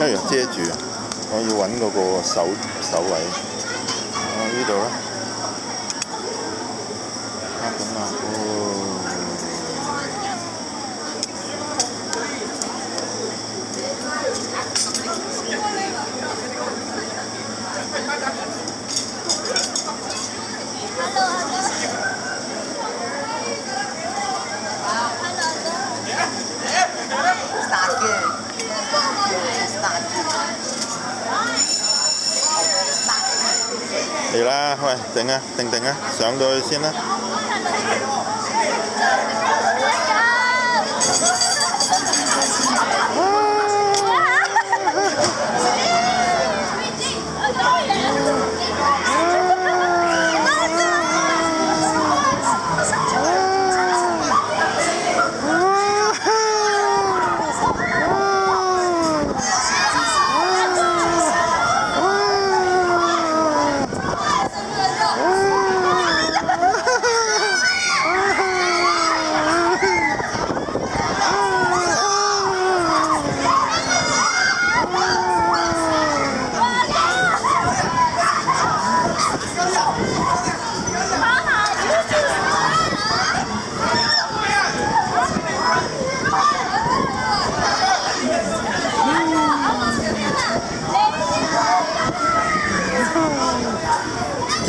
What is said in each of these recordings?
哎呀，遮住啊！我要揾嗰個手位。呢度啦。咁啊，嚟啦，喂，定啊，定啊，上到去先啦。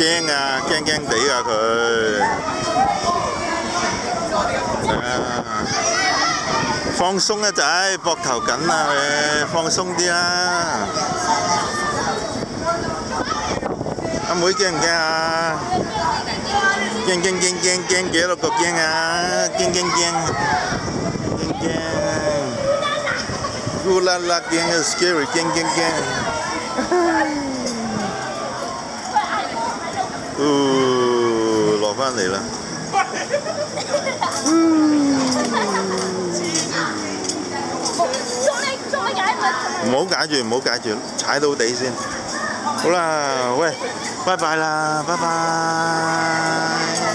驚啊，驚地啊佢。放鬆啊仔，膊頭緊啊你，放鬆啲啦。阿妹驚唔驚啊？驚幾多個驚啊？驚。呼啦啦驚啊 ，scary 驚。落返嚟啦。唔好解住，踩到地先。好啦，喂，拜拜啦，拜拜。